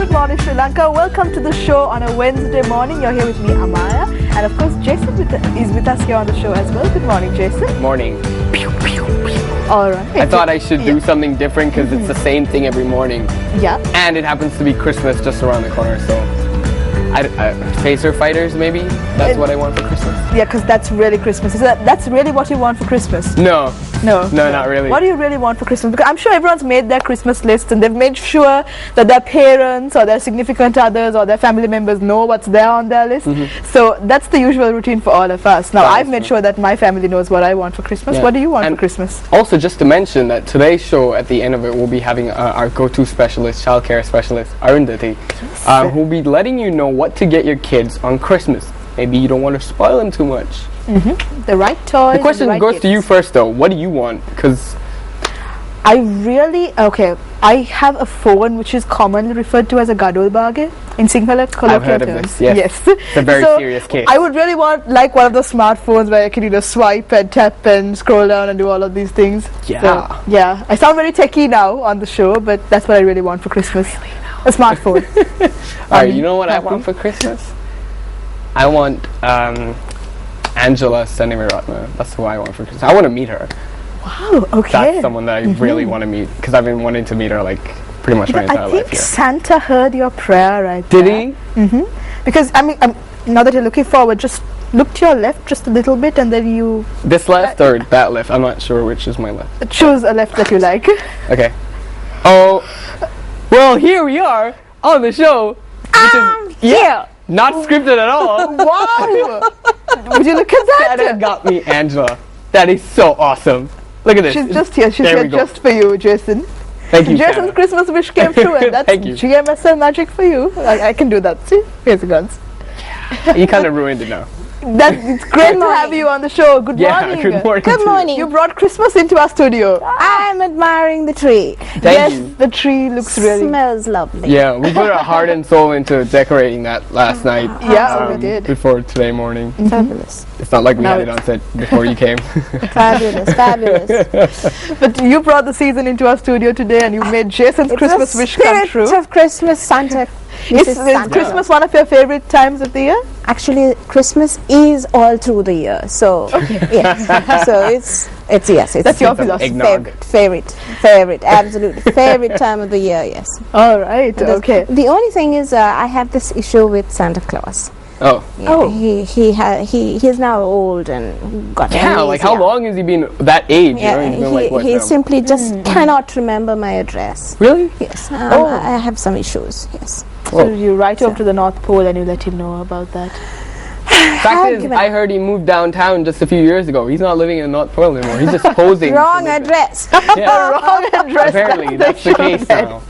good morning, Sri Lanka. Welcome to the show on a Wednesday morning. You're here with me, Amaya. And of course, Jason is with us here on the show as well. Good morning, Jason. Morning. Alright. I thought I should do something different because it's the same thing every morning. Yeah. And it happens to be Christmas just around the corner, so... Phaser fighters, maybe? That's what I want for Christmas. Yeah, because that's really Christmas. That's really what you want for Christmas? No. No, not really. What do you really want for Christmas? Because I'm sure everyone's made their Christmas list and they've made sure that their parents or their significant others or their family members know what's there on their list. So that's the usual routine for all of us. Now, I've made sure that my family knows what I want for Christmas. Yeah. What do you want for Christmas? Also, just to mention that today's show, at the end of it, we'll be having our go-to specialist, childcare specialist, Arundhati, who'll be letting you know what to get your kids on Christmas. Maybe you don't want to spoil them too much. The right toys. The question goes to you first, though. What do you want? Because I have a phone which is commonly referred to as a gadol bage in Sinhala colloquial I've heard of terms. this, yes. It's a very serious case. I would really want like one of those smartphones where I can swipe and tap and scroll down and do all of these things. Yeah. So, yeah. I sound very techie now on the show, but that's what I really want for Christmas. A smartphone. Alright, you know what I want for Christmas? I want Angela Seneviratne. That's who I want for Christmas. I want to meet her. Wow, okay. That's someone that I really want to meet because I've been wanting to meet her like pretty much my entire life here. I think Santa heard your prayer right there. Did he? Because I mean, now that you're looking forward, just look to your left just a little bit and then you... This left or that left? I'm not sure which is my left. Choose a left that you like. Okay. Oh, well, here we are on the show. Which is, not scripted at all. Wow! Would you look at that? Santa got me Angela. That is so awesome. Look at this. She's just here. She's here just for you, Jason. Thank you, Jason's Santa. Christmas wish came true, and that's GMSL magic for you. I can do that. See? Here's the guns. You kind of ruined it now. It's great to have you on the show. Good morning. Good morning. Good morning. You brought Christmas into our studio. I'm admiring the tree. Thank you. The tree looks really... Smells lovely. Yeah, we put our heart and soul into decorating that last night. Yeah, we did. Before today morning. Fabulous. It's not like we had it on set before you came. Fabulous, fabulous. But you brought the season into our studio today and you made Jason's Christmas wish come true. Spirit of Christmas, Santa. Is Christmas one of your favorite times of the year? Actually, Christmas is all through the year. So, yes. So it's that's your philosophy. Favorite, absolutely favorite time of the year. Yes. All right. Okay. The only thing is, I have this issue with Santa Claus. Oh. Yeah, he's now old and got like how long has he been that age? Yeah, he simply just cannot remember my address. Really? Yes. I have some issues. Yes. So you write over to the North Pole and you let him know about that. Fact is, I heard he moved downtown just a few years ago. He's not living in the North Pole anymore. He's just posing. Wrong address. Wrong address. Apparently, that's the case now.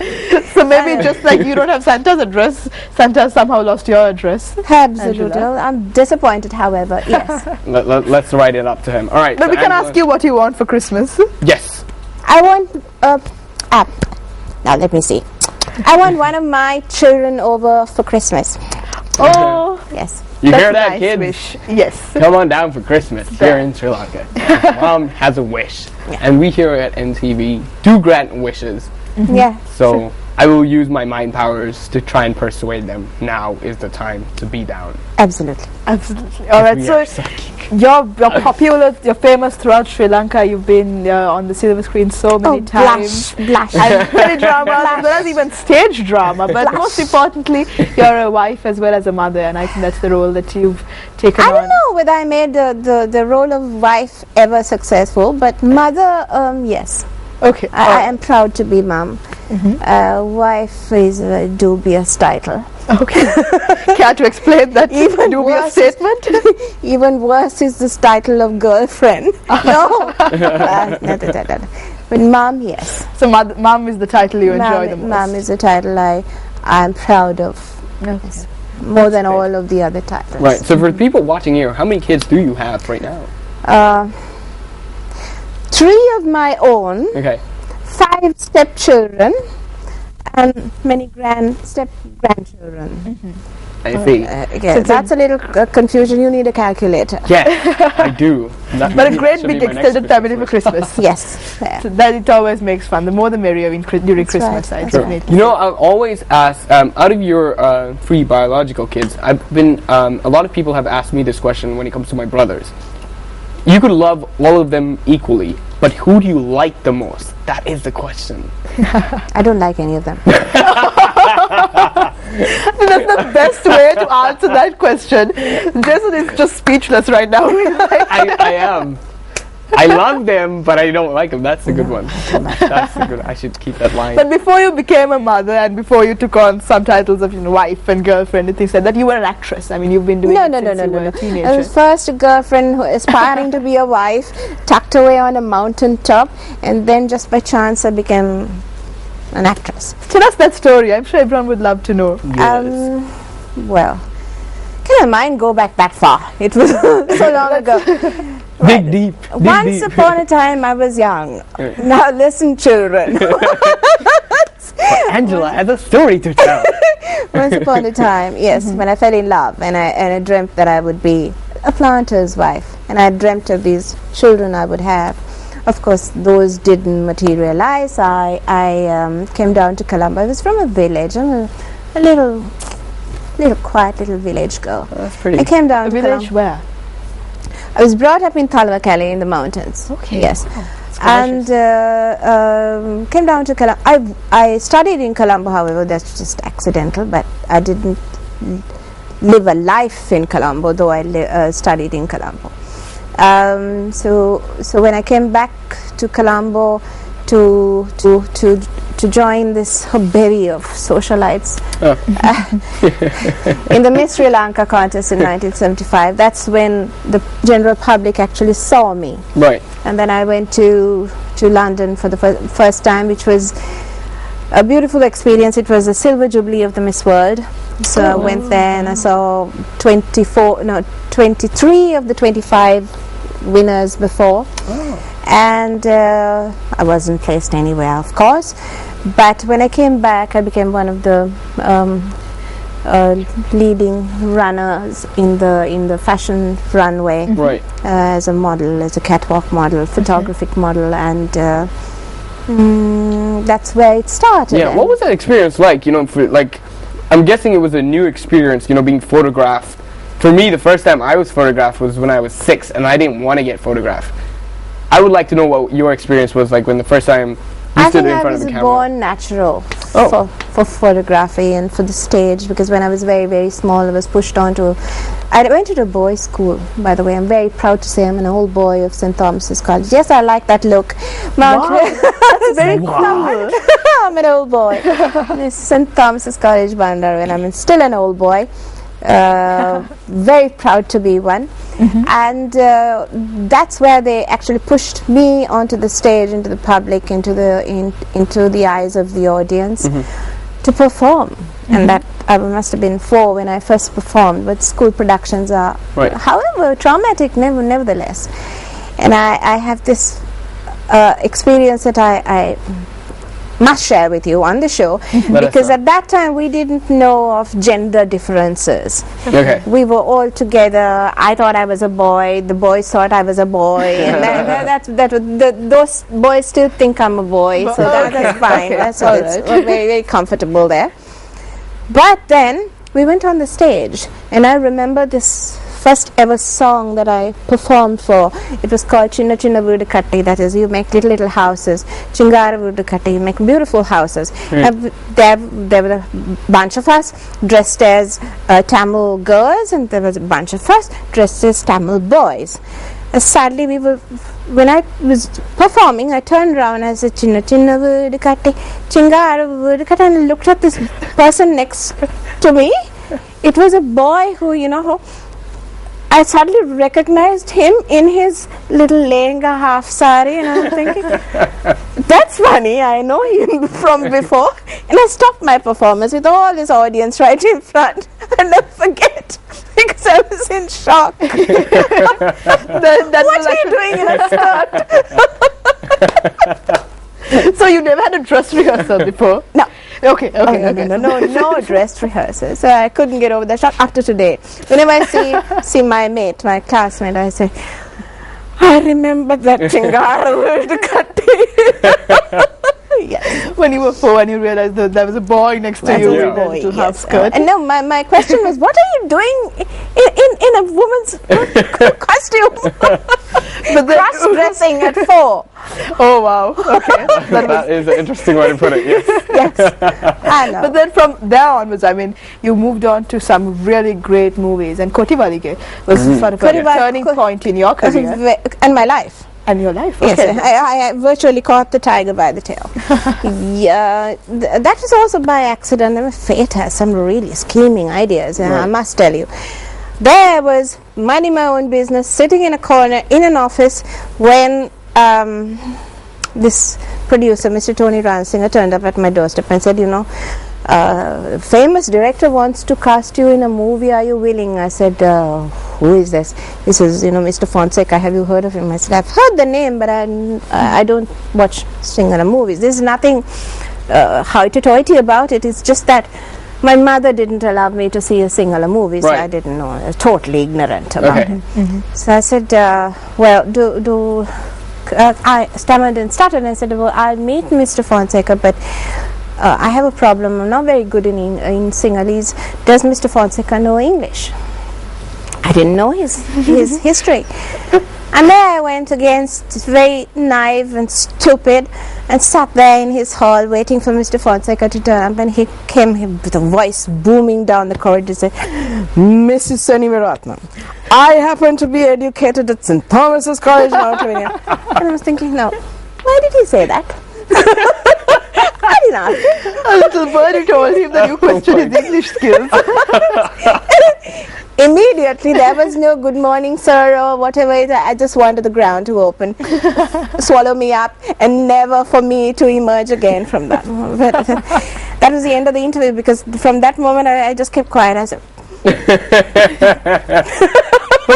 So maybe just like you don't have Santa's address, Santa somehow lost your address. Absolutely. I'm disappointed, however. Yes. Let's write it up to him. All right. But we can ask you what you want for Christmas. Yes. I want app. Now let me see. I want one of my children over for Christmas. Oh, yes. You that's hear that, nice kids? Wish. Yes. Come on down for Christmas here in Sri Lanka. Mom has a wish. And we here at NTV do grant wishes. Yeah. So I will use my mind powers to try and persuade them. Now is the time to be down. Absolutely. Absolutely. All right. So you're popular, you're famous throughout Sri Lanka. You've been on the silver screen so many times. Blush. And many dramas, as well as even stage drama. But most importantly, you're a wife as well as a mother, and I think that's the role that you've taken on. I don't know whether I made the role of wife ever successful, but mother, yes. Okay. I am proud to be mom. Wife is a dubious title. Okay. Care to explain that even dubious statement? Even worse is this title of girlfriend. No. But mom, yes. So mom is the title you enjoy the most. Mom is a title I am proud of. Yes. More than all of the other titles. Right. So for the people watching here, how many kids do you have right now? 3 of my own. Okay. 5 stepchildren. And many step grandchildren. I see. Yeah, that's a little confusion. You need a calculator. Yeah, I do. But a Maybe great that should be big my next extended family for Christmas Christmas. Yes. Yeah. So that it always makes fun. The more the merrier during Christmas. right. I That's definitely. You know, I've always asked, out of your 3 biological kids, I've been, a lot of people have asked me this question when it comes to my brothers. You could love all of them equally, but who do you like the most? That is the question. I don't like any of them. That's the best way to answer that question. Jason is just speechless right now. I am. I love them, but I don't like them. That's a good one. That's a good. I should keep that line. But before you became a mother and before you took on some titles of wife and girlfriend and things like that, you were an actress. I mean, you've been doing No. it since you were a teenager. I was first a girlfriend who aspiring to be a wife, tucked away on a mountain top, and then just by chance I became an actress. Tell us that story. I'm sure everyone would love to know. Yes. Well, can my mind go back that far? It was so long ago. Dig deep. Once upon a time I was young. Right. Now listen, children. Angela has a story to tell. Once upon a time, yes, when I fell in love and I dreamt that I would be a planter's wife, and I dreamt of these children I would have. Of course, those didn't materialize. I came down to Colombo. I was from a village. I'm a little quiet little village girl. That's pretty. I came down A to village Colombo. where? I was brought up in Talwakali in the mountains. Okay. Yes. It's And came down to Colombo. I studied in Colombo, however, that's just accidental, but I didn't live a life in Colombo, though I studied in Colombo. So when I came back to Colombo to join this bevy of socialites in the Miss Sri Lanka contest in 1975, that's when the general public actually saw me. Right. And then I went to London for the first time, which was a beautiful experience. It was the silver jubilee of the Miss World. So I went there and I saw 23 of the 25 winners before. And I wasn't placed anywhere, of course. But when I came back, I became one of the leading runners in the fashion runway. Right. As a model, as a catwalk model, photographic model, and that's where it started. Yeah. What was that experience like? I'm guessing it was a new experience. Being photographed. For me, the first time I was photographed was when I was 6, and I didn't want to get photographed. I would like to know what your experience was like when the first time you stood in front of the camera. I was born natural for photography and for the stage, because when I was very, very small, I was pushed onto. I went to a boys' school, by the way. I'm very proud to say I'm an old boy of St. Thomas's College. Yes, I like that look. That's very cool. I'm an old boy. It's St. Thomas's College, Bandar, and I'm still an old boy. Very proud to be one. And that's where they actually pushed me onto the stage, into the public, into the eyes of the audience, to perform. And that I must have been 4 when I first performed. But school productions are, however, traumatic, nevertheless. And I have this experience that I must share with you on the show, because at that time we didn't know of gender differences. Okay. We were all together. I thought I was a boy. The boys thought I was a boy, and those boys still think I'm a boy, so that's fine. We're very, very comfortable there. But then we went on the stage, and I remember this first ever song that I performed for. It was called Chinna Chinna Vudu Katti, that is, you make little houses. Chingara Vudu Katti, you make beautiful houses. There were a bunch of us dressed as Tamil girls, and there was a bunch of us dressed as Tamil boys. Sadly, when I was performing, I turned around and I said, Chinna Chinna Vudu Katti, Chingara Vudu Katti, and I looked at this person next to me. It was a boy who, I suddenly recognized him in his little lehenga half sari, and I'm thinking, that's funny, I know him from before. And I stopped my performance with all this audience right in front. I'll never forget, because I was in shock. What are you doing in a skirt? So you never had a dress rehearsal before? No. Okay, Oh, no dress rehearsal. So I couldn't get over that shock after today. Whenever I see my mate, my classmate, I say, I remember that Chingara to cut. Yes. When you were 4 and you realized that there was a boy next to you with a little half skirt. And no, my question was, what are you doing in a woman's costume? But then, Cross-dressing at 4. oh wow, okay. That is an interesting way to put it, yes. Yes, I know. But then from there onwards, I mean, you moved on to some really great movies, and Kotivalige was sort of a turning point in your career And my life. and your life. Yes, Okay. I virtually caught the tiger by the tail. Yeah, that was also by accident. I mean, fate has some really scheming ideas, I must tell you. There was minding my own business, sitting in a corner in an office when this producer, Mr. Tony Ransinger, turned up at my doorstep and said, famous director wants to cast you in a movie, are you willing? I said, who is this? He says, Mr. Fonseca, have you heard of him? I said, I've heard the name, but I don't watch Sinhala movies. There's nothing hoity-toity about it. It's just that my mother didn't allow me to see a Sinhala movie, so I didn't know. I was totally ignorant about it. So I said, I stammered and stuttered and said, well, I'll meet Mr. Fonseca, but I have a problem. I'm not very good in Sinhalese. Does Mr. Fonseca know English? I didn't know his history. And there I went again, very naive and stupid, and sat there in his hall waiting for Mr. Fonseca to turn up, and he came with a voice booming down the corridor and said, Mrs. Seneviratne, I happen to be educated at St. Thomas's College, Mount Lavinia. And I was thinking, no, why did he say that? I did not. A little birdie told him that you questioned his English skills. Immediately, there was no good morning, sir, or whatever. I just wanted the ground to open, swallow me up, and never for me to emerge again from that. But that was the end of the interview, because from that moment, I just kept quiet. I said, But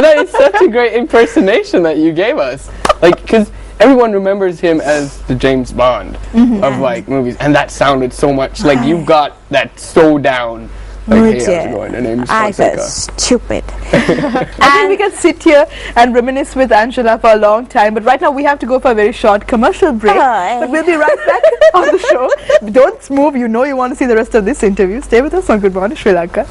that is such a great impersonation that you gave us. Like, because everyone remembers him as the James Bond of like movies, and that sounded so much like you've got that so down. Like, hey, how's it going? My name is I Fonseca. felt stupid. I think we can sit here and reminisce with Angela for a long time, but right now we have to go for a very short commercial break. But we'll be right back on the show. Don't move, you want to see the rest of this interview. Stay with us on Good Morning Sri Lanka.